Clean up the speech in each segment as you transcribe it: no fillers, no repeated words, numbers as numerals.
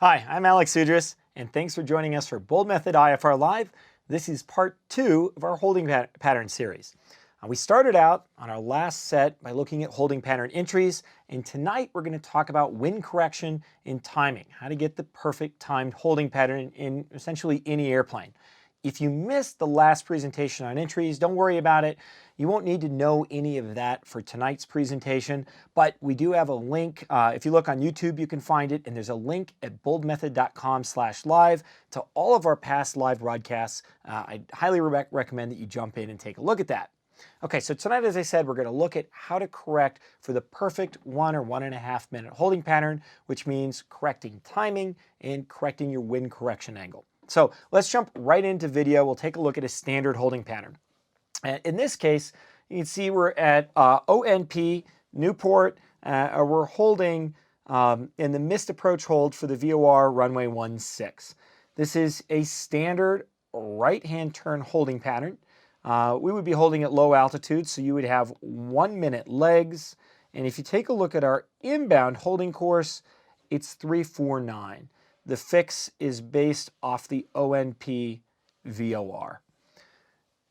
Hi, I'm Alex Sudras, and thanks for joining us for Boldmethod IFR Live. This is part 2 of our holding pattern series. We started out on our last set by looking at holding pattern entries, and tonight we're going to talk about wind correction and timing, how to get the perfect timed holding pattern in essentially any airplane. If you missed the last presentation on entries, don't worry about it. You won't need to know any of that for tonight's presentation, but we do have a link. If you look on YouTube, you can find it, and there's a link at boldmethod.com/live to all of our past live broadcasts. I highly recommend that you jump in and take a look at that. Okay, so tonight, as I said, we're going to look at how to correct for the perfect 1 or 1.5 minute holding pattern, which means correcting timing and correcting your wind correction angle. So let's jump right into video. We'll take a look at a standard holding pattern. In this case, you can see we're at ONP, Newport. We're holding in the missed approach hold for the VOR runway 16. This is a standard right-hand turn holding pattern. We would be holding at low altitude, so you would have 1 minute legs. And if you take a look at our inbound holding course, it's 349. The fix is based off the ONP VOR.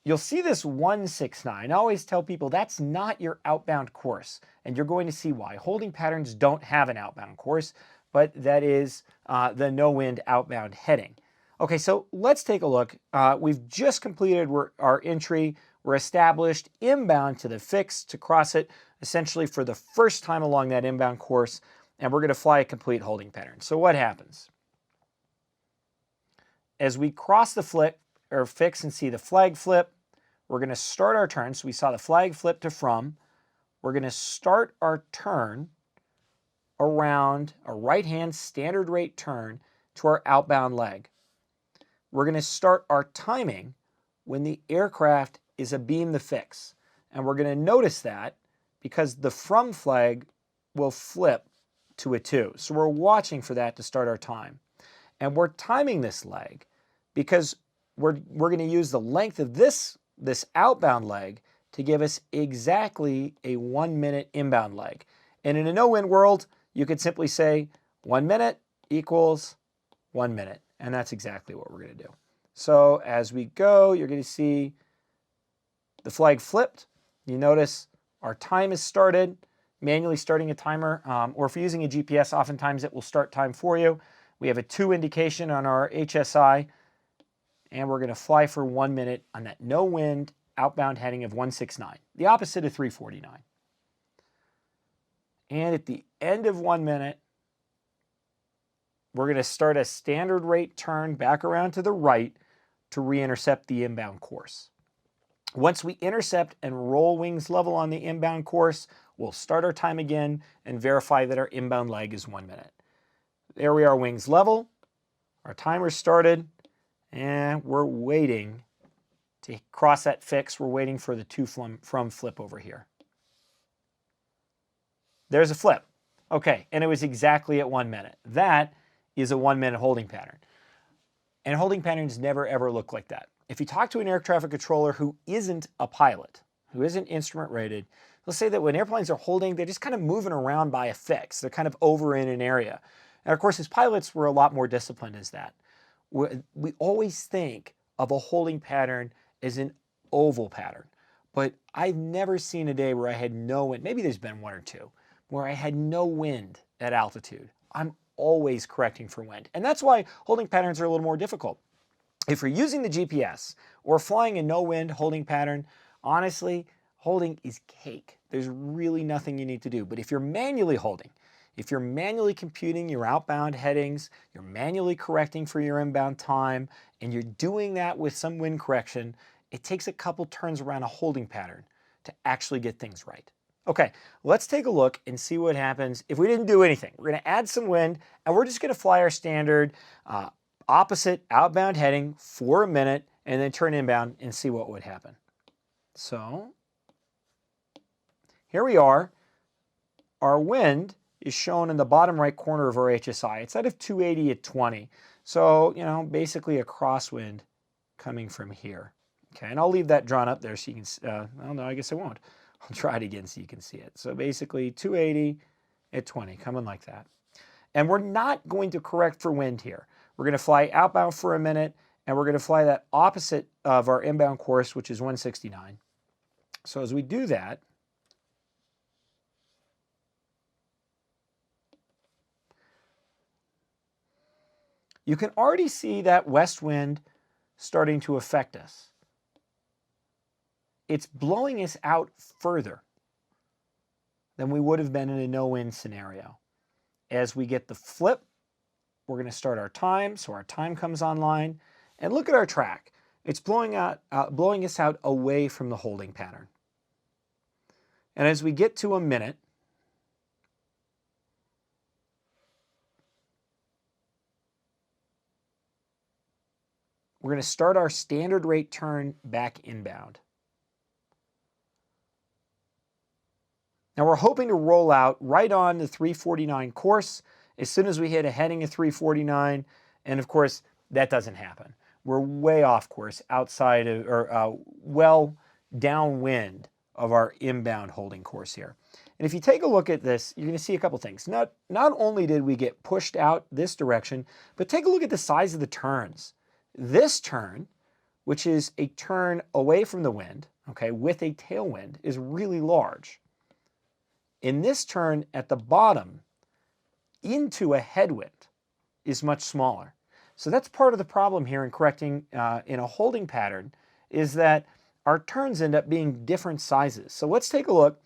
You'll see this 169. I always tell people that's not your outbound course, and you're going to see why. Holding patterns don't have an outbound course, but that is the no wind outbound heading. Okay, so let's take a look. We've just completed our entry. We're established inbound to the fix to cross it essentially for the first time along that inbound course, and we're going to fly a complete holding pattern. So what happens? As we cross the flip or fix and see the flag flip, we're going to start our turn. So we saw the flag flip to from. We're going to start our turn around a right-hand standard rate turn to our outbound leg. We're going to start our timing when the aircraft is abeam the fix. And we're going to notice that because the from flag will flip to a 2. So we're watching for that to start our time. And we're timing this leg because we're going to use the length of this outbound leg to give us exactly a 1 minute inbound leg. And in a no-wind world, you could simply say 1 minute equals 1 minute. And that's exactly what we're going to do. So as we go, you're going to see the flag flipped. You notice our time is started, manually starting a timer. Or if you're using a GPS, oftentimes it will start time for you. We have a 2 indication on our HSI. And we're going to fly for 1 minute on that no wind outbound heading of 169, the opposite of 349. And at the end of 1 minute, we're going to start a standard rate turn back around to the right to re-intercept the inbound course. Once we intercept and roll wings level on the inbound course, we'll start our time again and verify that our inbound leg is 1 minute. There we are, wings level. Our timer started. And we're waiting to cross that fix. We're waiting for the 2 from flip over here. There's a flip. Okay, and it was exactly at 1 minute. That is a 1 minute holding pattern. And holding patterns never ever look like that. If you talk to an air traffic controller who isn't a pilot, who isn't instrument rated, they'll say that when airplanes are holding, they're just kind of moving around by a fix. They're kind of over in an area. And of course, as pilots, we're a lot more disciplined as that. We always think of a holding pattern as an oval pattern, but I've never seen a day where I had no wind. Maybe there's been 1 or 2 where I had no wind at altitude. I'm always correcting for wind. And that's why holding patterns are a little more difficult. If you're using the GPS or flying a no wind holding pattern, honestly, holding is cake. There's really nothing you need to do. But if you're manually holding, if you're manually computing your outbound headings, you're manually correcting for your inbound time, and you're doing that with some wind correction, it takes a couple turns around a holding pattern to actually get things right. Okay, let's take a look and see what happens if we didn't do anything. We're going to add some wind, and we're just going to fly our standard opposite outbound heading for a minute, and then turn inbound and see what would happen. So here we are. Our wind is shown in the bottom right corner of our HSI. It's out of 280 at 20. So, basically a crosswind coming from here. Okay, and I'll leave that drawn up there so you can, well, no, I guess I won't. I'll try it again so you can see it. So basically 280 at 20, coming like that. And we're not going to correct for wind here. We're going to fly outbound for a minute, and we're going to fly that opposite of our inbound course, which is 169. So as we do that, you can already see that west wind starting to affect us. It's blowing us out further than we would have been in a no-wind scenario. As we get the flip, we're going to start our time, so our time comes online. And look at our track. It's blowing us out away from the holding pattern. And as we get to a minute, we're going to start our standard rate turn back inbound. Now we're hoping to roll out right on the 349 course as soon as we hit a heading of 349, and of course that doesn't happen. We're way off course, outside of, or well downwind of our inbound holding course here. And if you take a look at this, you're going to see a couple things. Not only did we get pushed out this direction, but take a look at the size of the turns. This turn, which is a turn away from the wind, okay, with a tailwind, is really large. In this turn at the bottom, into a headwind, is much smaller. So that's part of the problem here in correcting in a holding pattern, is that our turns end up being different sizes. So let's take a look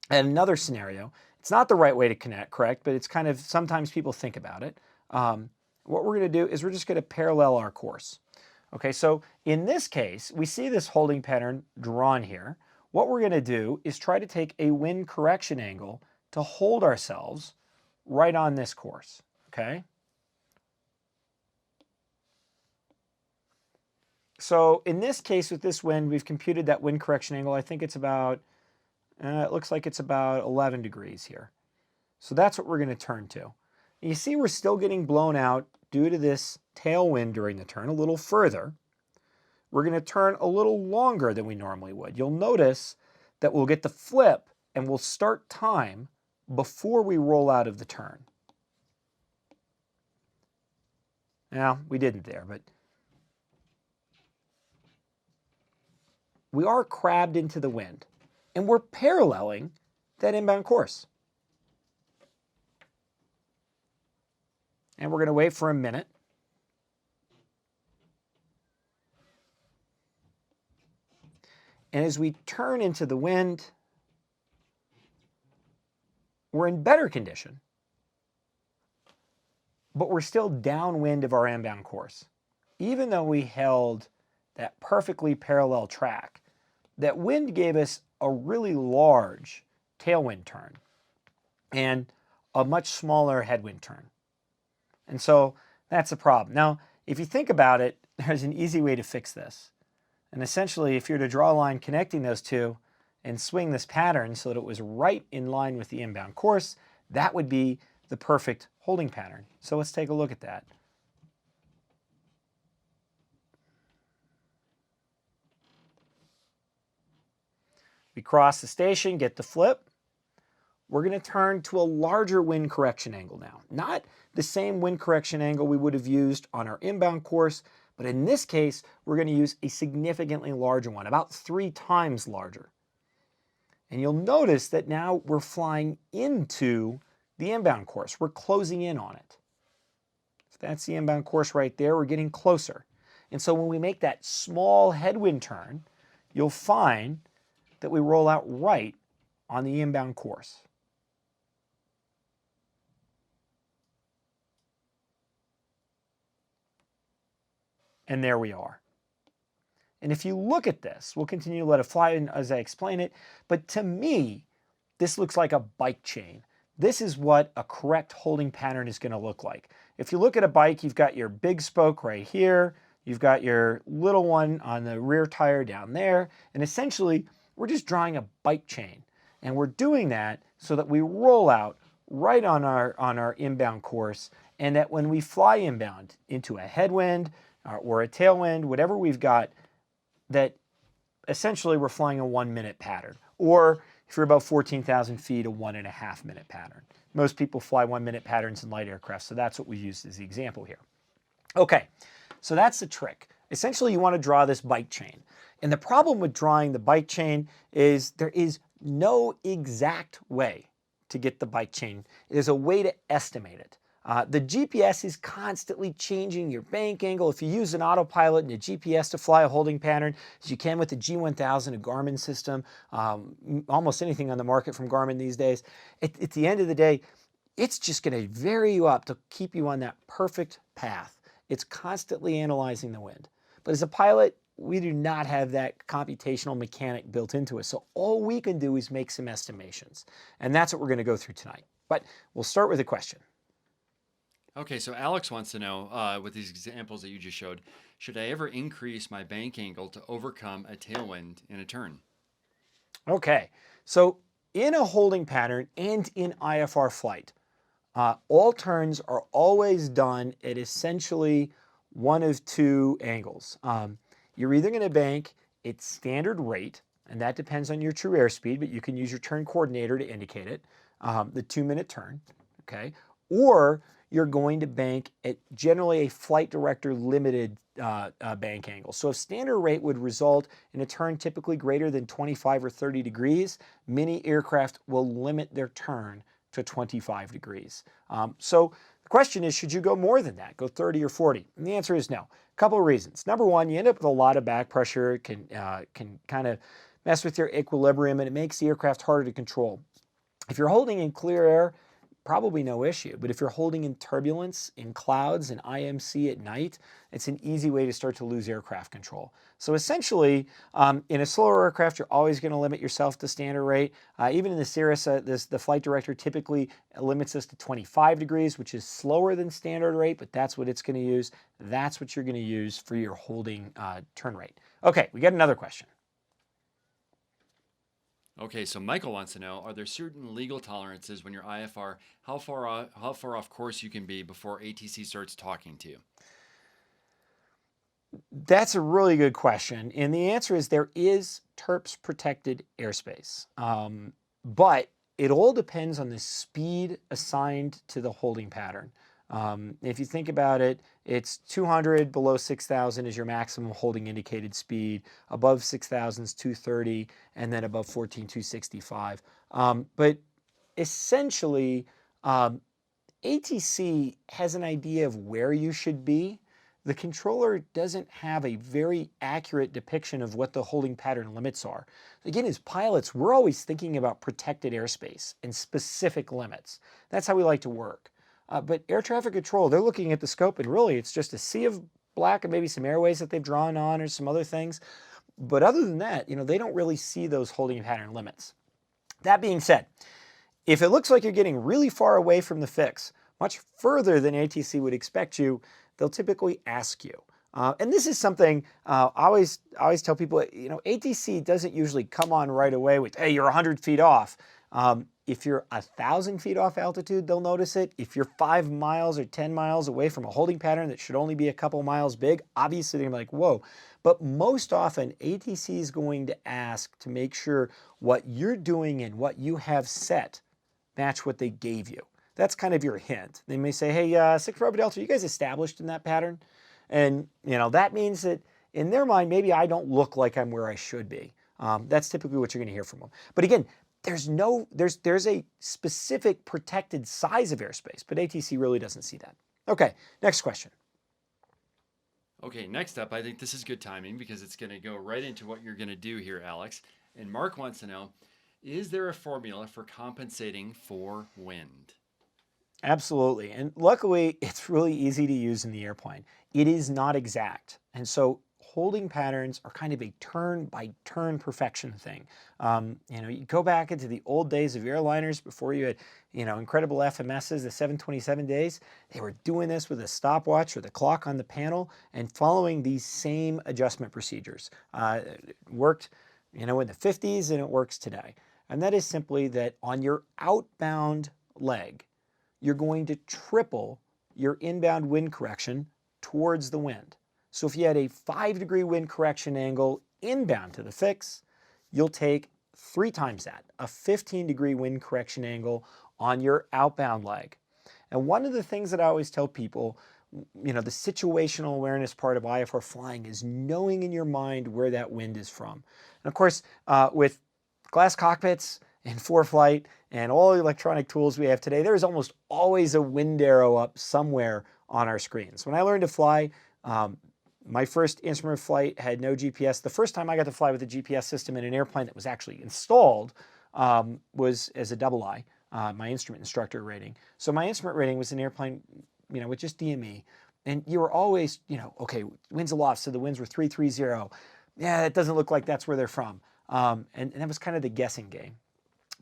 at another scenario. It's not the right way to correct, but it's kind of, sometimes people think about it. What we're going to do is we're just going to parallel our course. Okay, so in this case, we see this holding pattern drawn here. What we're going to do is try to take a wind correction angle to hold ourselves right on this course, okay? So in this case with this wind, we've computed that wind correction angle. I think it's about, it looks like it's about 11 degrees here. So that's what we're going to turn to. You see we're still getting blown out due to this tailwind during the turn a little further. We're going to turn a little longer than we normally would. You'll notice that we'll get the flip and we'll start time before we roll out of the turn. Now, we didn't there, but we are crabbed into the wind, and we're paralleling that inbound course. And we're going to wait for a minute. And as we turn into the wind, we're in better condition, but we're still downwind of our inbound course. Even though we held that perfectly parallel track, that wind gave us a really large tailwind turn and a much smaller headwind turn. And so that's a problem. Now, if you think about it, there's an easy way to fix this. And essentially, if you're to draw a line connecting those two and swing this pattern so that it was right in line with the inbound course, that would be the perfect holding pattern. So let's take a look at that. We cross the station, get the flip. We're going to turn to a larger wind correction angle now. Not the same wind correction angle we would have used on our inbound course, but in this case, we're going to use a significantly larger one, about 3 times larger. And you'll notice that now we're flying into the inbound course. We're closing in on it. If that's the inbound course right there, we're getting closer. And so when we make that small headwind turn, you'll find that we roll out right on the inbound course. And there we are. And if you look at this, we'll continue to let it fly as I explain it, but to me, this looks like a bike chain. This is what a correct holding pattern is going to look like. If you look at a bike, you've got your big spoke right here, you've got your little one on the rear tire down there, and essentially, we're just drawing a bike chain. And we're doing that so that we roll out right on our inbound course, and that when we fly inbound into a headwind, or a tailwind, whatever we've got, that essentially we're flying a 1-minute pattern. Or if you're about 14,000 feet, a 1.5-minute pattern. most people fly 1-minute patterns in light aircraft, so that's what we used as the example here. Okay, so that's the trick. Essentially, you want to draw this bike chain. And the problem with drawing the bike chain is there is no exact way to get the bike chain. There's a way to estimate it. The GPS is constantly changing your bank angle. If you use an autopilot and a GPS to fly a holding pattern, as you can with the G1000, a Garmin system, almost anything on the market from Garmin these days, at the end of the day, it's just going to vary you up to keep you on that perfect path. It's constantly analyzing the wind. But as a pilot, we do not have that computational mechanic built into us. So all we can do is make some estimations. And that's what we're going to go through tonight. But we'll start with a question. Okay, so Alex wants to know, with these examples that you just showed, should I ever increase my bank angle to overcome a tailwind in a turn? Okay, so in a holding pattern and in IFR flight, all turns are always done at essentially one of two angles. You're either going to bank at standard rate, and that depends on your true airspeed, but you can use your turn coordinator to indicate it, the 2-minute turn, okay? Or you're going to bank at generally a flight director limited bank angle. So if standard rate would result in a turn typically greater than 25 or 30 degrees, many aircraft will limit their turn to 25 degrees. So the question is, should you go more than that, go 30 or 40? And the answer is no. A couple of reasons. Number one, you end up with a lot of back pressure. It can kind of mess with your equilibrium, and it makes the aircraft harder to control. If you're holding in clear air, probably no issue. But if you're holding in turbulence, in clouds, in IMC at night, it's an easy way to start to lose aircraft control. So essentially, in a slower aircraft, you're always going to limit yourself to standard rate. Even in the Cirrus, the flight director typically limits us to 25 degrees, which is slower than standard rate, but that's what it's going to use. That's what you're going to use for your holding turn rate. Okay, we got another question. Okay, so Michael wants to know, are there certain legal tolerances when you're IFR, how far off course you can be before ATC starts talking to you? That's a really good question. And the answer is there is TERPS protected airspace. But it all depends on the speed assigned to the holding pattern. If you think about it, it's 200 below 6,000 is your maximum holding indicated speed. Above 6,000 is 230, and then above 14,265. But essentially, ATC has an idea of where you should be. The controller doesn't have a very accurate depiction of what the holding pattern limits are. Again, as pilots, we're always thinking about protected airspace and specific limits. That's how we like to work. But air traffic control, they're looking at the scope, and really it's just a sea of black and maybe some airways that they've drawn on or some other things. But other than that, they don't really see those holding pattern limits. That being said, if it looks like you're getting really far away from the fix, much further than ATC would expect you, they'll typically ask you. And this is something I always tell people, ATC doesn't usually come on right away with, hey, you're 100 feet off. If you're 1,000 feet off altitude, they'll notice it. If you're 5 miles or 10 miles away from a holding pattern that should only be a couple miles big, obviously they're like, whoa. But most often, ATC is going to ask to make sure what you're doing and what you have set match what they gave you. That's kind of your hint. They may say, hey, 6 Bravo Delta, are you guys established in that pattern? And that means that in their mind, maybe I don't look like I'm where I should be. That's typically what you're going to hear from them. But again, there's a specific protected size of airspace, but ATC really doesn't see that. Okay, next question. Okay, next up, I think this is good timing because it's going to go right into what you're going to do here, Alex. And Mark wants to know, is there a formula for compensating for wind? Absolutely. And luckily, it's really easy to use in the airplane. It is not exact. And so holding patterns are kind of a turn-by-turn perfection thing. You go back into the old days of airliners before you had, incredible FMSs, the 727 days. They were doing this with a stopwatch or the clock on the panel and following these same adjustment procedures. It worked, in the 50s, and it works today. And that is simply that on your outbound leg, you're going to triple your inbound wind correction towards the wind. So if you had a 5-degree wind correction angle inbound to the fix, you'll take 3 times that, a 15-degree wind correction angle on your outbound leg. And one of the things that I always tell people, the situational awareness part of IFR flying is knowing in your mind where that wind is from. And of course, with glass cockpits and ForeFlight and all the electronic tools we have today, there's almost always a wind arrow up somewhere on our screens. When I learned to fly, my first instrument flight had no GPS. The first time I got to fly with a GPS system in an airplane that was actually installed was as a double I, my instrument instructor rating. So my instrument rating was an airplane, with just DME. And you were always, okay, winds aloft, so the winds were 330. Yeah, it doesn't look like that's where they're from. And that was kind of the guessing game.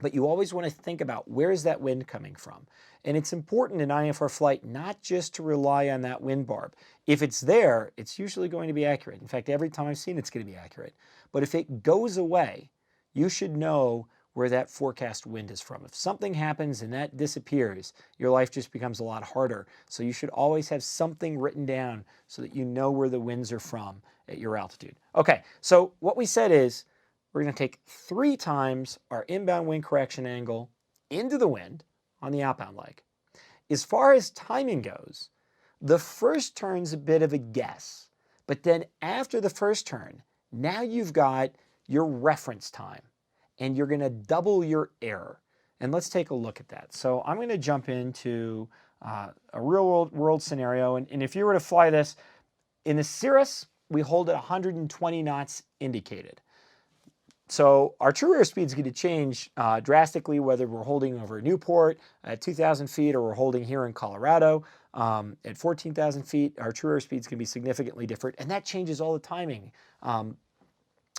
But you always want to think about where is that wind coming from. And it's important in IFR flight not just to rely on that wind barb. If it's there, it's usually going to be accurate. In fact, every time I've seen it's going to be accurate. But if it goes away, you should know where that forecast wind is from. If something happens and that disappears, your life just becomes a lot harder. So you should always have something written down so that you know where the winds are from at your altitude. Okay, so what we said is we're going to take 3 times our inbound wind correction angle into the wind on the outbound leg. As far as timing goes, the first turn's a bit of a guess, but then after the first turn, now you've got your reference time and you're going to double your error. And let's take a look at that. So I'm going to jump into a real world scenario. And if you were to fly this, in the Cirrus, we hold at 120 knots indicated. So our true airspeed is going to change drastically whether we're holding over Newport at 2,000 feet or we're holding here in Colorado at 14,000 feet. Our true airspeed is going to be significantly different, and that changes all the timing.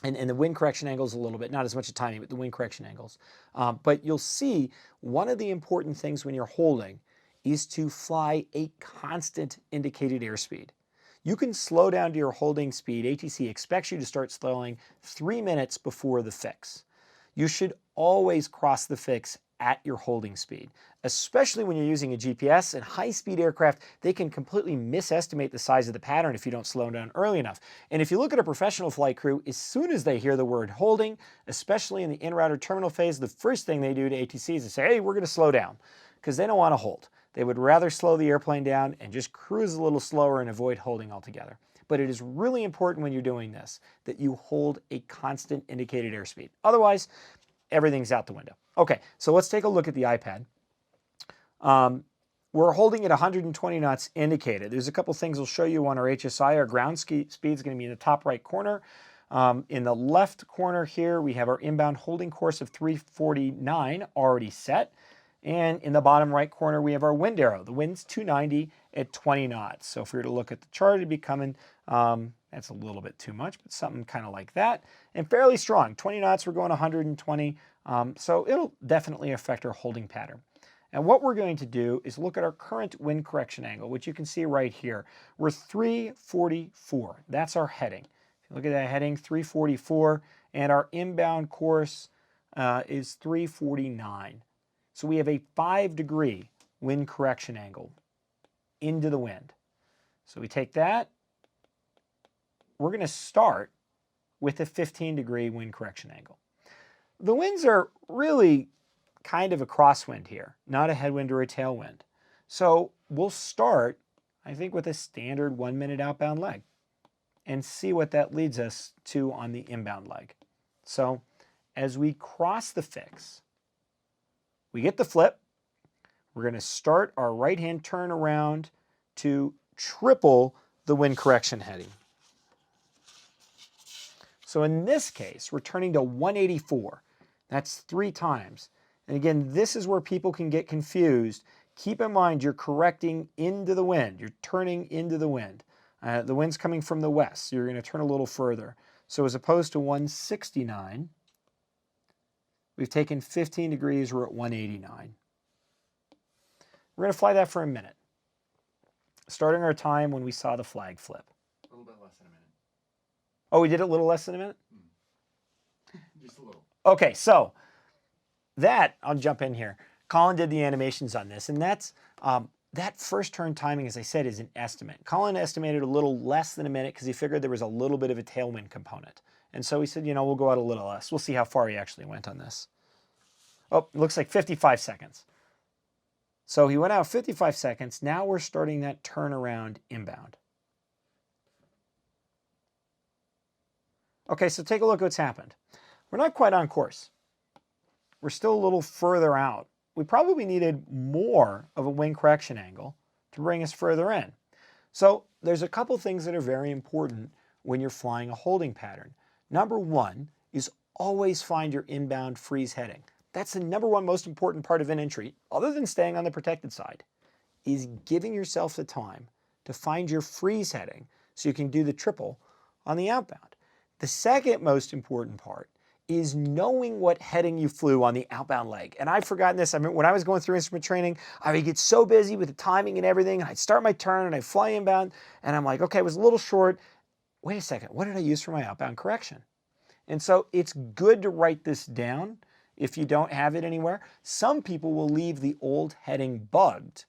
And the wind correction angles a little bit, not as much the timing, but the wind correction angles. But you'll see one of the important things when you're holding is to fly a constant indicated airspeed. You can slow down to your holding speed. ATC expects you to start slowing 3 minutes before the fix. You should always cross the fix at your holding speed, especially when you're using a GPS. And high-speed aircraft, they can completely misestimate the size of the pattern if you don't slow down early enough. And if you look at a professional flight crew, as soon as they hear the word holding, especially in the en-route or terminal phase, the first thing they do to ATC is to say, hey, we're going to slow down, because they don't want to hold. They would rather slow the airplane down and just cruise a little slower and avoid holding altogether. But it is really important when you're doing this that you hold a constant indicated airspeed. Otherwise, everything's out the window. Okay, so let's take a look at the iPad. We're holding at 120 knots indicated. There's a couple things I'll show you on our HSI. Our ground speed is going to be in the top right corner. In the left corner here, we have our inbound holding course of 349 already set. And in the bottom right corner, we have our wind arrow. The wind's 290 at 20 knots. So if we were to look at the chart, it'd be coming, that's a little bit too much, but something kind of like that. And fairly strong. 20 knots, we're going 120. So it'll definitely affect our holding pattern. And what we're going to do is look at our current wind correction angle, which you can see right here. We're 344. That's our heading. If you look at that heading, 344. And our inbound course is 349. So we have a 5-degree wind correction angle into the wind. So we take that. We're going to start with a 15-degree wind correction angle. The winds are really kind of a crosswind here, not a headwind or a tailwind. So we'll start, I think, with a standard 1-minute outbound leg and see what that leads us to on the inbound leg. So as we cross the fix, we get the flip. We're going to start our right-hand turn around to triple the wind correction heading. So in this case, we're turning to 184. That's 3 times. And again, this is where people can get confused. Keep in mind, you're correcting into the wind. You're turning into the wind. The wind's coming from the west, so you're going to turn a little further. So as opposed to 169, we've taken 15 degrees, we're at 189. We're going to fly that for a minute, starting our time when we saw the flag flip. A little bit less than a minute. Oh, we did it a little less than a minute? Just a little. Okay, so that, I'll jump in here. Colin did the animations on this, and that's that first turn timing, as I said, is an estimate. Colin estimated a little less than a minute because he figured there was a little bit of a tailwind component. And so he said, we'll go out a little less. We'll see how far he actually went on this. Oh, it looks like 55 seconds. So he went out 55 seconds. Now we're starting that turnaround inbound. Okay, so take a look at what's happened. We're not quite on course. We're still a little further out. We probably needed more of a wing correction angle to bring us further in. So there's a couple things that are very important when you're flying a holding pattern. Number one is always find your inbound freeze heading. That's the number one most important part of an entry, other than staying on the protected side, is giving yourself the time to find your freeze heading so you can do the triple on the outbound. The second most important part is knowing what heading you flew on the outbound leg. And I've forgotten this. I mean, when I was going through instrument training, I would get so busy with the timing and everything, and I'd start my turn and I'd fly inbound, and I'm like, okay, I was a little short. Wait a second, what did I use for my outbound correction? And so it's good to write this down if you don't have it anywhere. Some people will leave the old heading bugged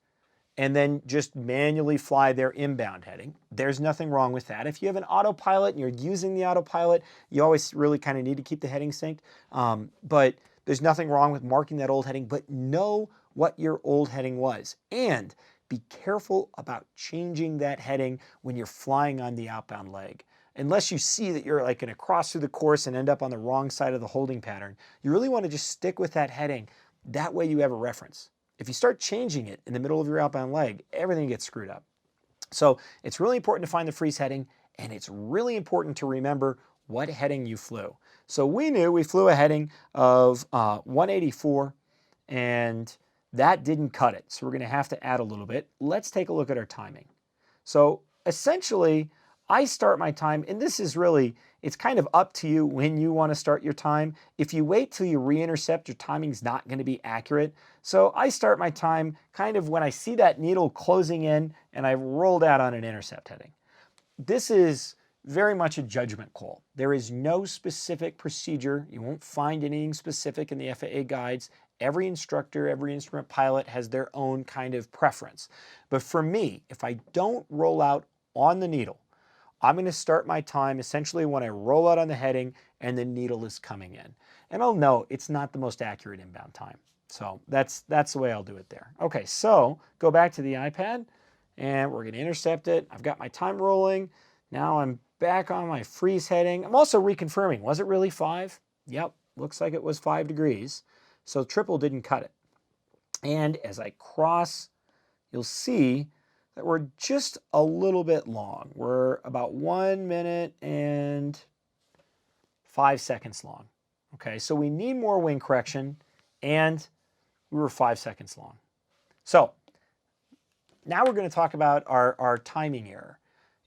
and then just manually fly their inbound heading. There's nothing wrong with that. If you have an autopilot and you're using the autopilot, you always really kind of need to keep the heading synced. But there's nothing wrong with marking that old heading, but know what your old heading was. And be careful about changing that heading when you're flying on the outbound leg. Unless you see that you're like going to cross through the course and end up on the wrong side of the holding pattern, you really want to just stick with that heading. That way you have a reference. If you start changing it in the middle of your outbound leg, everything gets screwed up. So it's really important to find the freeze heading, and it's really important to remember what heading you flew. So we knew we flew a heading of 184, and that didn't cut it. So we're going to have to add a little bit. Let's take a look at our timing. So essentially, I start my time, and this is really, it's kind of up to you when you want to start your time. If you wait till you re-intercept, your timing's not going to be accurate. So I start my time kind of when I see that needle closing in and I've rolled out on an intercept heading. This is very much a judgment call. There is no specific procedure. You won't find anything specific in the FAA guides. Every instructor, every instrument pilot has their own kind of preference. But for me, if I don't roll out on the needle, I'm going to start my time essentially when I roll out on the heading and the needle is coming in. And I'll know it's not the most accurate inbound time. So that's the way I'll do it there. Okay, so go back to the iPad and we're going to intercept it. I've got my time rolling. Now I'm back on my freeze heading. I'm also reconfirming, was it really 5? Yep, looks like it was 5 degrees. So triple didn't cut it. And as I cross, you'll see that we're just a little bit long. We're about 1 minute and 5 seconds long. Okay, so we need more wing correction, and we were 5 seconds long. So now we're going to talk about our timing error.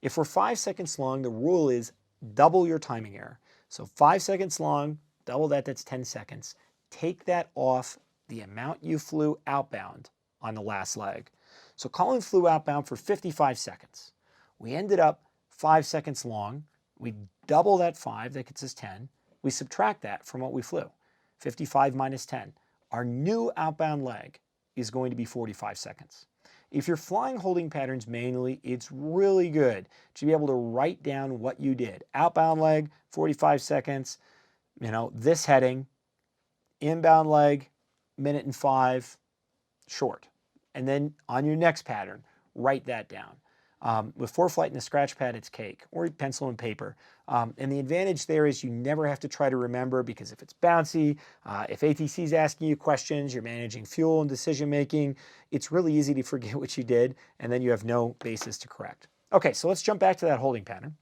If we're 5 seconds long, the rule is double your timing error. So 5 seconds long, double that, that's 10 seconds. Take that off the amount you flew outbound on the last leg. So Colin flew outbound for 55 seconds. We ended up 5 seconds long. We double that 5, that gets us 10. We subtract that from what we flew, 55 minus 10. Our new outbound leg is going to be 45 seconds. If you're flying holding patterns manually, it's really good to be able to write down what you did. Outbound leg, 45 seconds, this heading, inbound leg, minute and 5, short. And then on your next pattern, write that down. With ForeFlight and the scratch pad, it's cake, or pencil and paper. And the advantage there is you never have to try to remember, because if it's bouncy, if ATC is asking you questions, you're managing fuel and decision making, it's really easy to forget what you did, and then you have no basis to correct. Okay, so let's jump back to that holding pattern.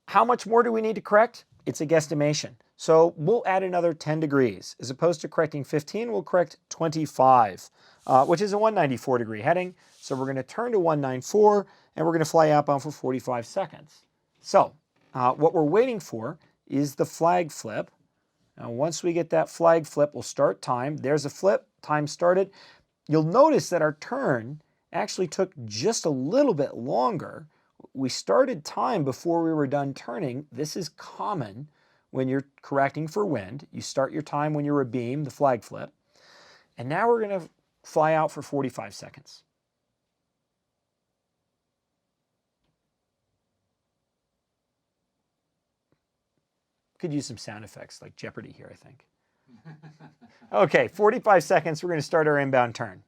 How much more do we need to correct? It's a guesstimation. So we'll add another 10 degrees. As opposed to correcting 15, we'll correct 25, which is a 194 degree heading. So we're going to turn to 194, and we're going to fly outbound for 45 seconds. So what we're waiting for is the flag flip. Now once we get that flag flip, we'll start time. There's a flip, time started. You'll notice that our turn actually took just a little bit longer. We started time before we were done turning. This is common when you're correcting for wind. You start your time when you're abeam, the flag flip. And now we're going to fly out for 45 seconds. Could use some sound effects like Jeopardy here, I think. Okay, 45 seconds, we're going to start our inbound turn.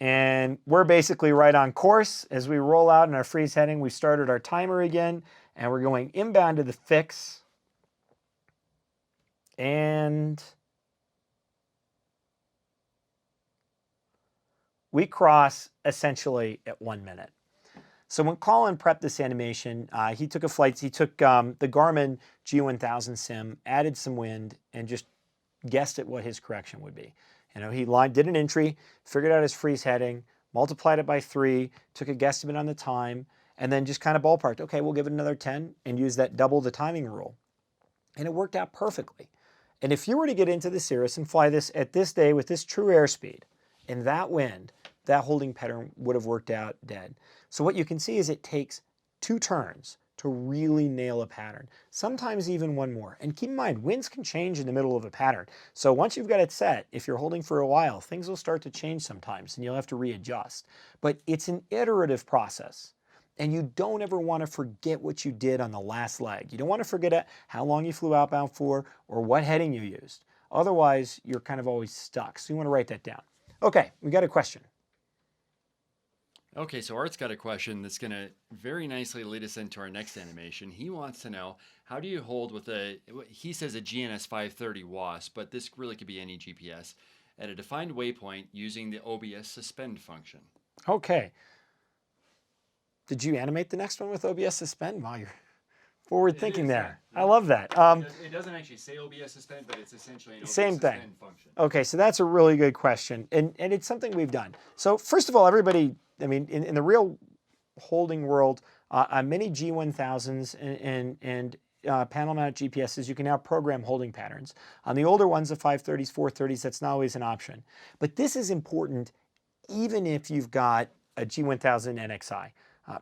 And we're basically right on course. As we roll out in our freeze heading, we started our timer again, and we're going inbound to the fix. And we cross essentially at 1 minute. So when Colin prepped this animation, he took a flight, he took the Garmin G1000 sim, added some wind, and just guessed at what his correction would be. You know, he did an entry, figured out his freeze heading, multiplied it by 3, took a guesstimate on the time, and then just kind of ballparked, okay, we'll give it another 10 and use that double the timing rule. And it worked out perfectly. And if you were to get into the Cirrus and fly this at this day with this true airspeed and that wind, that holding pattern would have worked out dead. So what you can see is it takes 2 turns to really nail a pattern, sometimes even one more. And keep in mind, winds can change in the middle of a pattern. So once you've got it set, if you're holding for a while, things will start to change sometimes and you'll have to readjust. But it's an iterative process. And you don't ever want to forget what you did on the last leg. You don't want to forget how long you flew outbound for or what heading you used. Otherwise, you're kind of always stuck. So you want to write that down. Okay, we got a question. Okay, so Art's got a question that's going to very nicely lead us into our next animation. He wants to know, how do you hold with he says a GNS 530 WASP, but this really could be any GPS, at a defined waypoint using the OBS suspend function? Okay. Did you animate the next one with OBS suspend? Wow, you're forward thinking there. Yeah. I love that. It doesn't actually say OBS suspend, but it's essentially an OBS same suspend thing. function. Okay, so that's a really good question. And it's something we've done. So first of all, everybody, I mean, in the real holding world, on many G1000s and panel mount GPSs, you can now program holding patterns. On the older ones, the 530s, 430s, that's not always an option. But this is important even if you've got a G1000 NXI,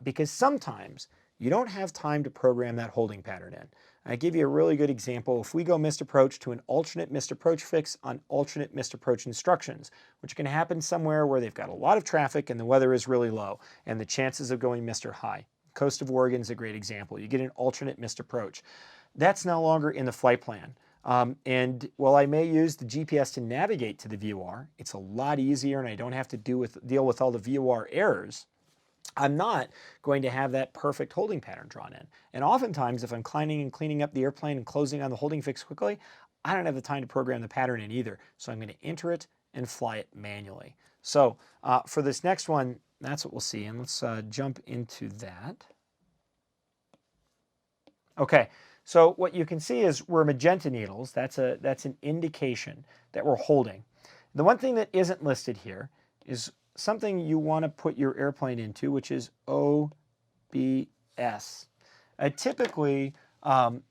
because sometimes you don't have time to program that holding pattern in. I give you a really good example. If we go missed approach to an alternate missed approach fix on alternate missed approach instructions, which can happen somewhere where they've got a lot of traffic and the weather is really low and the chances of going missed are high. Coast of Oregon is a great example. You get an alternate missed approach. That's no longer in the flight plan. And while I may use the GPS to navigate to the VOR, it's a lot easier and I don't have to deal with all the VOR errors. I'm not going to have that perfect holding pattern drawn in. And oftentimes, if I'm cleaning up the airplane and closing on the holding fix quickly, I don't have the time to program the pattern in either. So I'm going to enter it and fly it manually. So for this next one, that's what we'll see. And let's jump into that. Okay, so what you can see is we're magenta needles. That's an indication that we're holding. The one thing that isn't listed here is something you want to put your airplane into, which is OBS. Typically,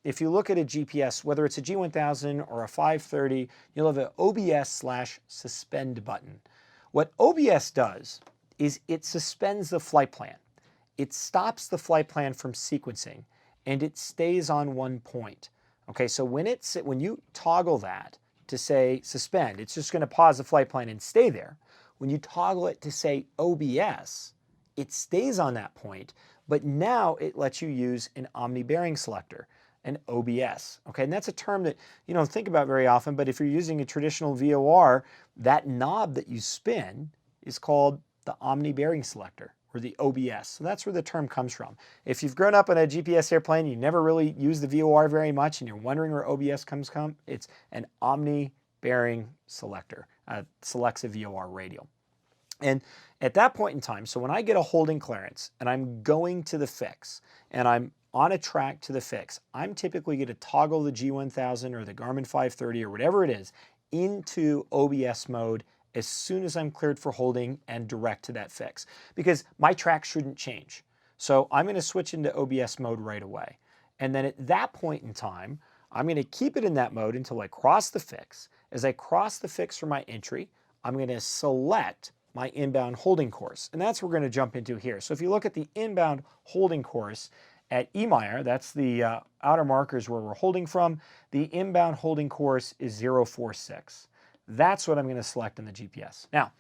if you look at a GPS, whether it's a G1000 or a 530, you'll have an OBS/suspend button. What OBS does is it suspends the flight plan. It stops the flight plan from sequencing, and it stays on one point. Okay, so when you toggle that to say suspend, it's just going to pause the flight plan and stay there. When you toggle it to say OBS, it stays on that point, but now it lets you use an Omni bearing selector, an OBS. Okay, and that's a term that you don't think about very often, but if you're using a traditional VOR, that knob that you spin is called the Omni bearing selector, or the OBS. So that's where the term comes from. If you've grown up in a GPS airplane, you never really use the VOR very much, and you're wondering where OBS comes from, it's an Omni bearing selector. Selects a VOR radial. And at that point in time, so when I get a holding clearance and I'm going to the fix and I'm on a track to the fix, I'm typically going to toggle the G1000 or the Garmin 530 or whatever it is into OBS mode as soon as I'm cleared for holding and direct to that fix, because my track shouldn't change. So I'm going to switch into OBS mode right away. And then at that point in time, I'm going to keep it in that mode until I cross the fix. As I cross the fix for my entry, I'm going to select my inbound holding course. And that's what we're going to jump into here. So if you look at the inbound holding course at EMIRE, that's the outer markers where we're holding from, the inbound holding course is 046. That's what I'm going to select in the GPS. Now,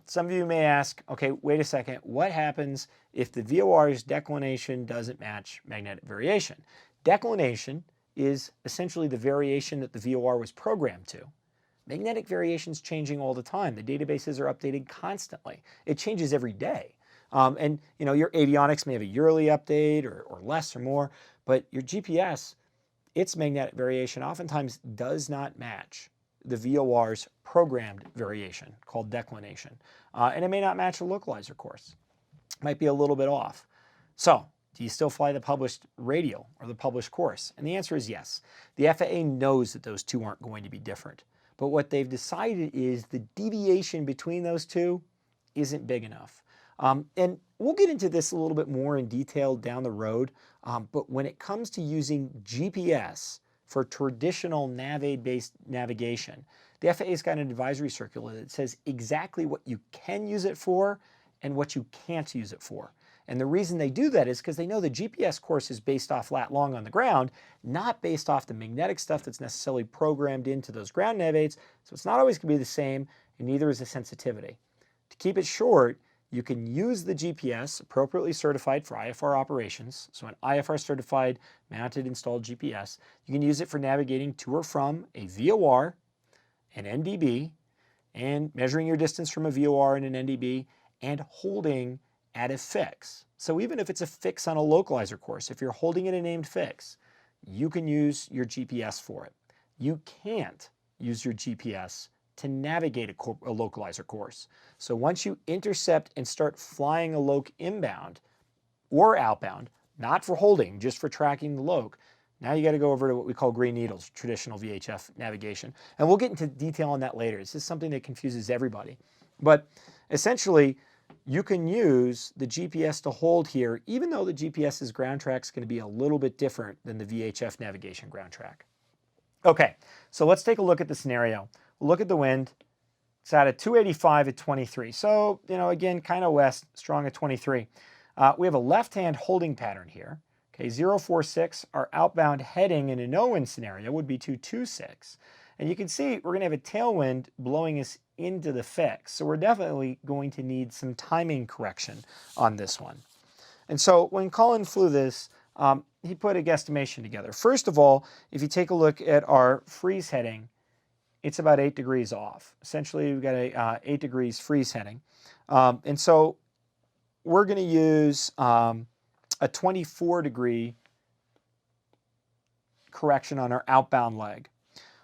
some of you may ask, okay, wait a second, what happens if the VOR's declination doesn't match magnetic variation? Declination is essentially the variation that the VOR was programmed to. Magnetic variation is changing all the time. The databases are updated constantly. It changes every day. And your avionics may have a yearly update or less or more, but your GPS, its magnetic variation oftentimes does not match the VOR's programmed variation called declination. And it may not match the localizer course. It might be a little bit off. So, do you still fly the published radial or the published course? And the answer is yes. The FAA knows that those two aren't going to be different. But what they've decided is the deviation between those two isn't big enough. And we'll get into this a little bit more in detail down the road. But when it comes to using GPS for traditional nav-aid-based navigation, the FAA's got an advisory circular that says exactly what you can use it for and what you can't use it for. And the reason they do that is because they know the GPS course is based off lat long on the ground, not based off the magnetic stuff that's necessarily programmed into those ground nav aids. So it's not always going to be the same, and neither is the sensitivity. To keep it short, you can use the GPS appropriately certified for IFR operations. So an IFR certified mounted installed GPS. You can use it for navigating to or from a VOR, an NDB, and measuring your distance from a VOR and an NDB, and holding at a fix. So even if it's a fix on a localizer course, if you're holding at a named fix, you can use your GPS for it. You can't use your GPS to navigate a localizer course. So once you intercept and start flying a loc inbound or outbound, not for holding, just for tracking the loc, now you got to go over to what we call green needles, traditional VHF navigation. And we'll get into detail on that later. This is something that confuses everybody. But essentially, you can use the GPS to hold here, even though the GPS's ground track is going to be a little bit different than the VHF navigation ground track. Okay, so let's take a look at the scenario. We'll look at the wind. It's out at 285 at 23. So, again, kind of west, strong at 23. We have a left-hand holding pattern here. Okay, 046, our outbound heading in a no-wind scenario would be 226. And you can see we're going to have a tailwind blowing us into the fix. So we're definitely going to need some timing correction on this one. And so when Colin flew this, he put a guesstimation together. First of all, if you take a look at our freeze heading, it's about 8 degrees off. Essentially, we've got a 8 degrees freeze heading. And so we're going to use a 24 degree correction on our outbound leg.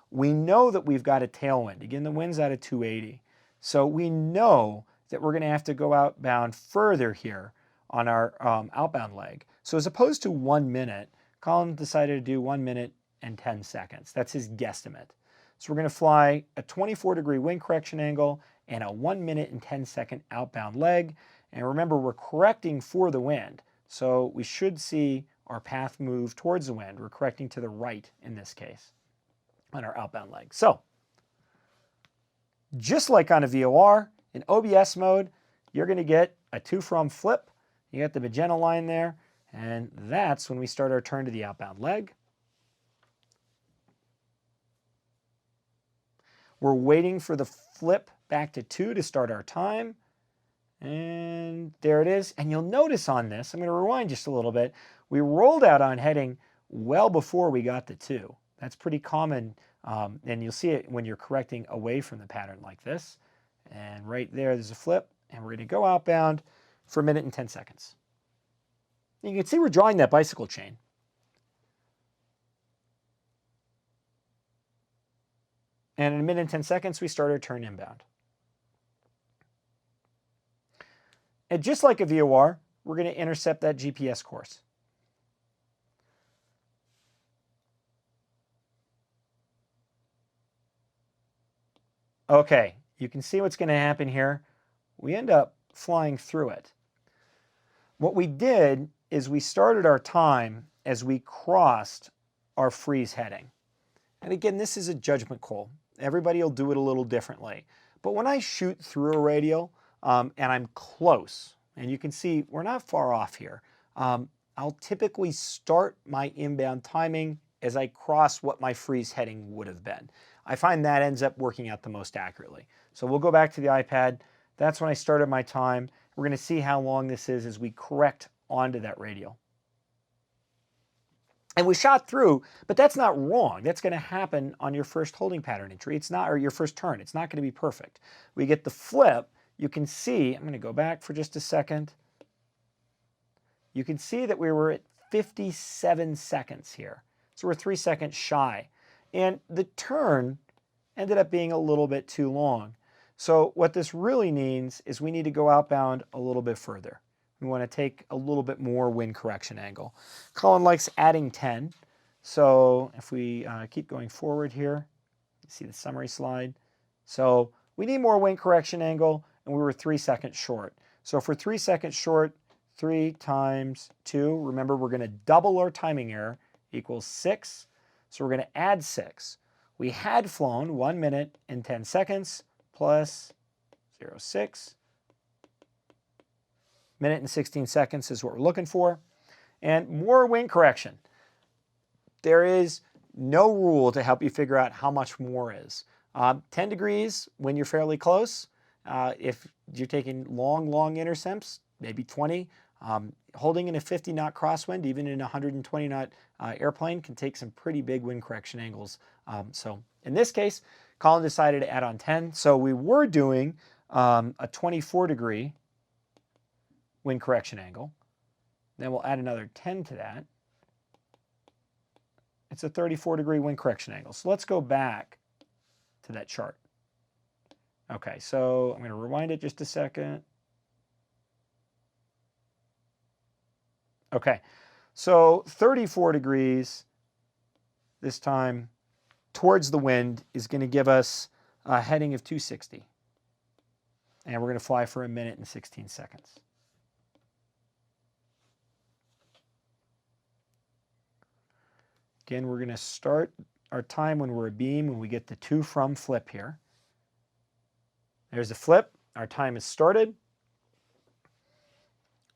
We know that we've got a tailwind. Again, the wind's out at 280. So we know that we're going to have to go outbound further here on our outbound leg. So as opposed to 1 minute, Colin decided to do 1 minute and 10 seconds. That's his guesstimate. So we're going to fly a 24 degree wind correction angle and a 1 minute and 10 second outbound leg. And remember, we're correcting for the wind. So we should see our path move towards the wind. We're correcting to the right in this case on our outbound leg. So, just like on a VOR, in OBS mode, you're going to get a to from flip. You got the magenta line there, and that's when we start our turn to the outbound leg. We're waiting for the flip back to 2 to start our time. And there it is. And you'll notice on this, I'm going to rewind just a little bit, we rolled out on heading well before we got to 2. That's pretty common, and you'll see it when you're correcting away from the pattern like this. And right there's a flip, and we're going to go outbound for 1 minute and 10 seconds. You can see we're drawing that bicycle chain. And in 1 minute and 10 seconds, we start our turn inbound. And just like a VOR, we're going to intercept that GPS course. Okay, you can see what's going to happen here. We end up flying through it. What we did is we started our time as we crossed our freeze heading. And again, this is a judgment call. Everybody will do it a little differently. But when I shoot through a radial and I'm close, and you can see we're not far off here, I'll typically start my inbound timing as I cross what my freeze heading would have been. I find that ends up working out the most accurately. So we'll go back to the iPad. That's when I started my time. We're going to see how long this is as we correct onto that radial. And we shot through, but that's not wrong. That's going to happen on your first holding pattern entry. It's not, or your first turn. It's not going to be perfect. We get the flip. You can see, I'm going to go back for just a second. You can see that we were at 57 seconds here. So we're 3 seconds shy. And the turn ended up being a little bit too long. So what this really means is we need to go outbound a little bit further. We want to take a little bit more wind correction angle. Colin likes adding 10. So if we keep going forward here, you see the summary slide. So we need more wind correction angle, and we were 3 seconds short. So if we're 3 seconds short, 3 times 2, remember we're going to double our timing error, equals 6. So we're going to add 6. We had flown 1 minute and 10 seconds plus 0.6. Minute and 16 seconds is what we're looking for. And more wind correction. There is no rule to help you figure out how much more is. 10 degrees when you're fairly close. If you're taking long intercepts, maybe 20. Holding in a 50-knot crosswind, even in a 120-knot airplane, can take some pretty big wind correction angles. So in this case, Colin decided to add on 10. So we were doing a 24-degree wind correction angle. Then we'll add another 10 to that. It's a 34-degree wind correction angle. So let's go back to that chart. Okay, so I'm going to rewind it just a second. Okay, so 34 degrees this time towards the wind is going to give us a heading of 260. And we're going to fly for 1 minute and 16 seconds. Again, we're going to start our time when we're a beam when we get the to from flip here. There's a flip. Our time is started.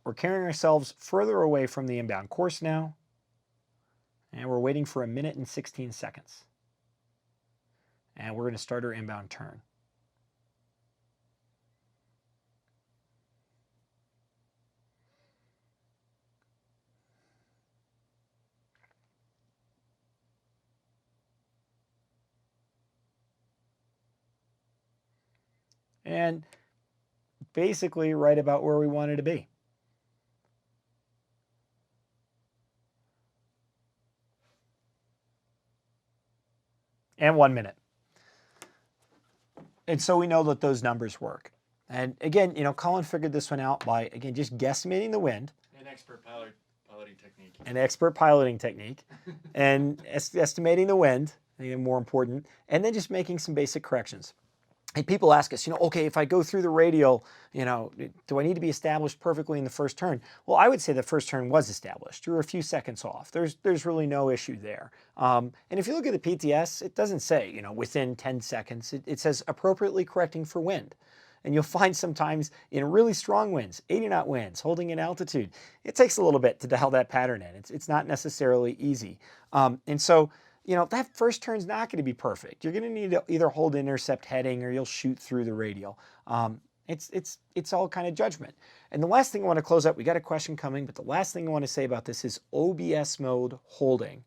We're carrying ourselves further away from the inbound course now. And we're waiting for 1 minute and 16 seconds. And we're going to start our inbound turn. And basically right about where we wanted to be. And 1 minute. And so we know that those numbers work. And again, Colin figured this one out by, again, just guesstimating the wind. An expert piloting technique. An expert piloting technique. And estimating the wind, again, more important. And then just making some basic corrections. And people ask us, okay, if I go through the radial, do I need to be established perfectly in the first turn? Well, I would say the first turn was established. You were a few seconds off. There's really no issue there. And if you look at the PTS, it doesn't say, within 10 seconds. It says appropriately correcting for wind. And you'll find sometimes in really strong winds, 80-knot winds, holding in altitude, it takes a little bit to dial that pattern in. It's not necessarily easy. And so, that first turn's not going to be perfect. You're going to need to either hold intercept heading or you'll shoot through the radial. It's all kind of judgment. And the last thing I want to close up, we got a question coming, but the last thing I want to say about this is OBS mode holding.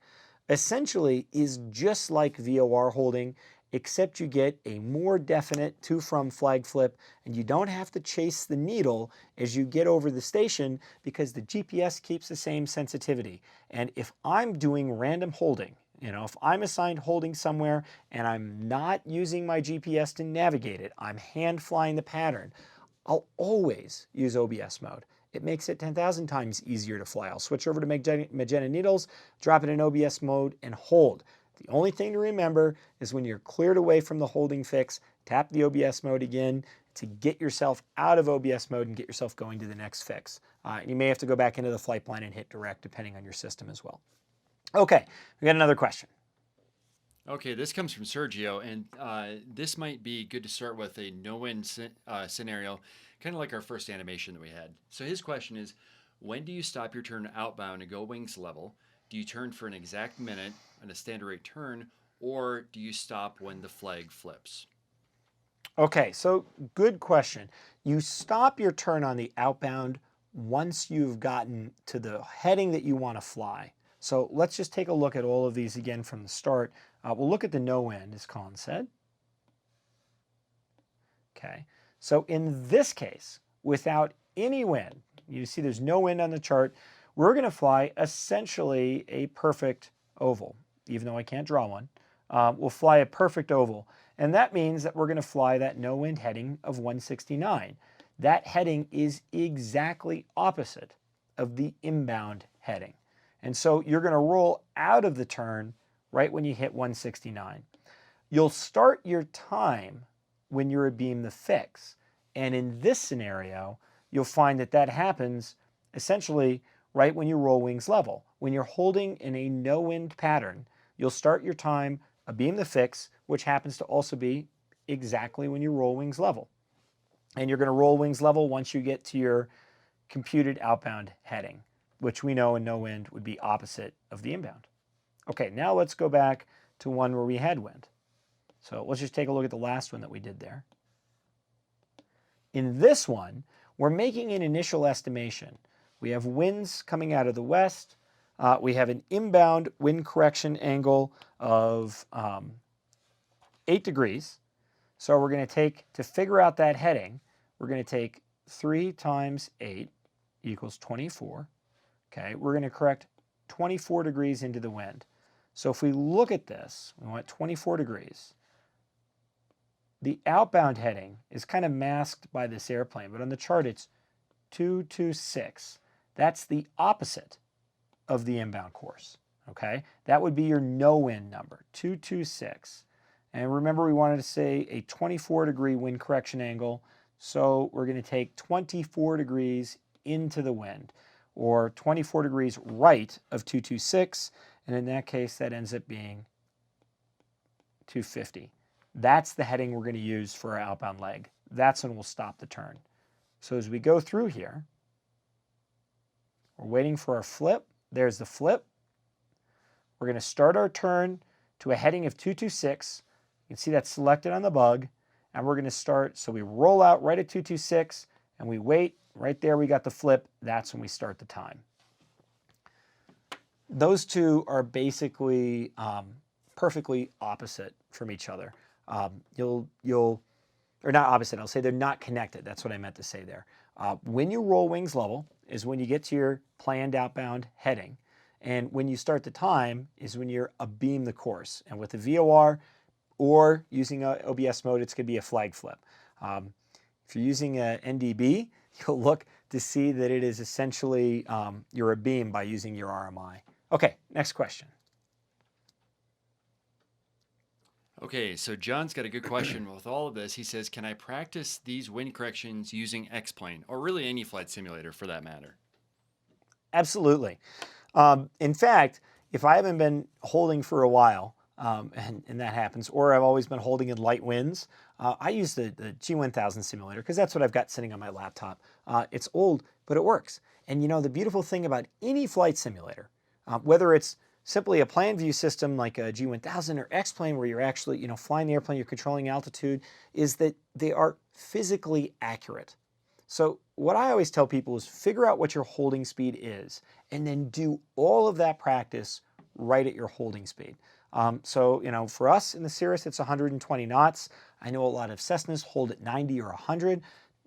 Essentially is just like VOR holding, except you get a more definite to-from flag flip, and you don't have to chase the needle as you get over the station because the GPS keeps the same sensitivity. And if I'm doing random holding, if I'm assigned holding somewhere and I'm not using my GPS to navigate it, I'm hand flying the pattern, I'll always use OBS mode. It makes it 10,000 times easier to fly. I'll switch over to magenta needles, drop it in OBS mode, and hold. The only thing to remember is when you're cleared away from the holding fix, tap the OBS mode again to get yourself out of OBS mode and get yourself going to the next fix. And you may have to go back into the flight plan and hit direct depending on your system as well. Okay, we got another question. Okay, this comes from Sergio, and this might be good to start with a no-win scenario, kind of like our first animation that we had. So his question is, when do you stop your turn outbound and go wings level? Do you turn for an exact minute on a standard rate turn, or do you stop when the flag flips? Okay, so good question. You stop your turn on the outbound once you've gotten to the heading that you want to fly. So let's just take a look at all of these again from the start. We'll look at the no wind, as Colin said. Okay, so in this case, without any wind, you see there's no wind on the chart, we're going to fly essentially a perfect oval, even though I can't draw one. We'll fly a perfect oval, and that means that we're going to fly that no wind heading of 169. That heading is exactly opposite of the inbound heading. And so you're going to roll out of the turn right when you hit 169. You'll start your time when you're abeam the fix. And in this scenario, you'll find that that happens essentially right when you roll wings level. When you're holding in a no wind pattern, you'll start your time abeam the fix, which happens to also be exactly when you roll wings level. And you're going to roll wings level once you get to your computed outbound heading, which we know in no wind would be opposite of the inbound. Okay, now let's go back to one where we had wind. So let's just take a look at the last one that we did there. In this one, we're making an initial estimation. We have winds coming out of the west. We have an inbound wind correction angle of 8 degrees. So we're going to take, to figure out that heading, we're going to take 3 times 8 equals 24. Okay, we're going to correct 24 degrees into the wind. So if we look at this, we want 24 degrees. The outbound heading is kind of masked by this airplane, but on the chart it's 226. That's the opposite of the inbound course, okay? That would be your no wind number, 226. And remember, we wanted to say a 24-degree wind correction angle, so we're going to take 24 degrees into the wind, or 24 degrees right of 226, and in that case, that ends up being 250. That's the heading we're going to use for our outbound leg. That's when we'll stop the turn. So as we go through here, we're waiting for our flip. There's the flip. We're going to start our turn to a heading of 226. You can see that's selected on the bug. And we're going to start, so we roll out right at 226, and we wait. Right there we got the flip. That's when we start the time. Those two are basically perfectly opposite from each other. Or not opposite, I'll say they're not connected. That's what I meant to say there. When you roll wings level is when you get to your planned outbound heading. And when you start the time is when you're abeam the course. And with the VOR or using OBS mode, it's going to be a flag flip. If you're using a NDB, you'll look to see that it is essentially you're abeam by using your RMI. Okay, next question. Okay, so John's got a good question with all of this. He says, can I practice these wind corrections using X-Plane, or really any flight simulator for that matter? Absolutely. In fact, if I haven't been holding for a while, and that happens, or I've always been holding in light winds, I use the G1000 simulator because that's what I've got sitting on my laptop. It's old, but it works. And you know, the beautiful thing about any flight simulator, whether it's simply a plan view system like a G1000 or X-Plane where you're actually, you know, flying the airplane, you're controlling altitude, is that they are physically accurate. So what I always tell people is figure out what your holding speed is and then do all of that practice right at your holding speed. So, you know, for us in the Cirrus, it's 120 knots. I know a lot of Cessnas hold at 90 or 100,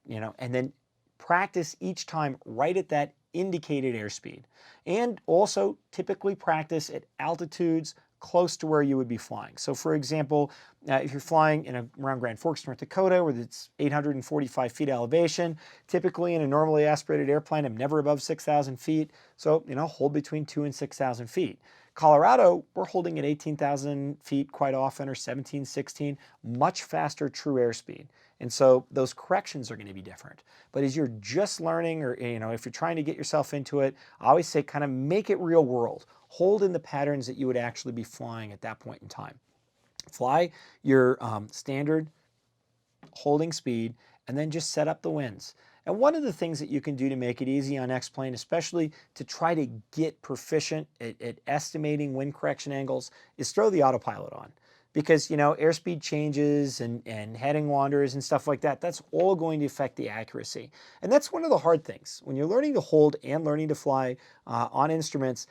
you know, and then practice each time right at that indicated airspeed. And also typically practice at altitudes close to where you would be flying. So for example, if you're flying around Grand Forks, North Dakota, where it's 845 feet elevation, typically in a normally aspirated airplane, I'm never above 6,000 feet. So, you know, hold between 2,000 and 6,000 feet. Colorado, we're holding at 18,000 feet quite often, or 17, 16, much faster true airspeed. And so those corrections are going to be different. But as you're just learning, or you know, if you're trying to get yourself into it, I always say kind of make it real world. Hold in the patterns that you would actually be flying at that point in time. Fly your standard holding speed, and then just set up the winds. And one of the things that you can do to make it easy on X-Plane, especially to try to get proficient at estimating wind correction angles, is throw the autopilot on. Because, you know, airspeed changes and heading wanders and stuff like that, that's all going to affect the accuracy. And that's one of the hard things. When you're learning to hold and learning to fly on instruments,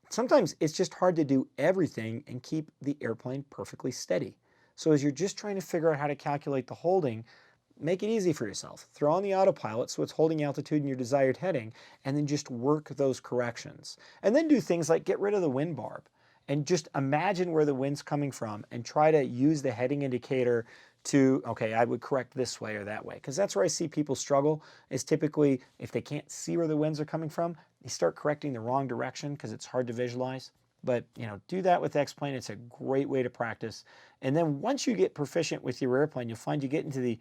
sometimes it's just hard to do everything and keep the airplane perfectly steady. So as you're just trying to figure out how to calculate the holding, make it easy for yourself. Throw on the autopilot so it's holding altitude in your desired heading, and then just work those corrections. And then do things like get rid of the wind barb and just imagine where the wind's coming from and try to use the heading indicator to, okay, I would correct this way or that way. Because that's where I see people struggle, is typically if they can't see where the winds are coming from, they start correcting the wrong direction because it's hard to visualize. But, do that with X-Plane. It's a great way to practice. And then once you get proficient with your airplane, you'll find you get into the,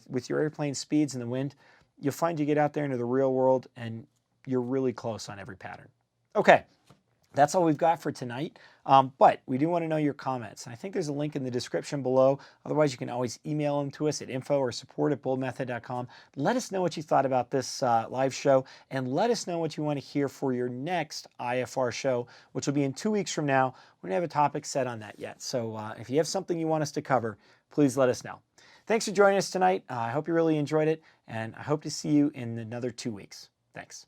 with your airplane speeds and the wind, you'll find you get out there into the real world and you're really close on every pattern. Okay, that's all we've got for tonight. But we do want to know your comments. And I think there's a link in the description below. Otherwise, you can always email them to us at info or support@boldmethod.com. Let us know what you thought about this live show, and let us know what you want to hear for your next IFR show, which will be in 2 weeks from now. We don't have a topic set on that yet. So if you have something you want us to cover, please let us know. Thanks for joining us tonight. I hope you really enjoyed it, and I hope to see you in another 2 weeks. Thanks.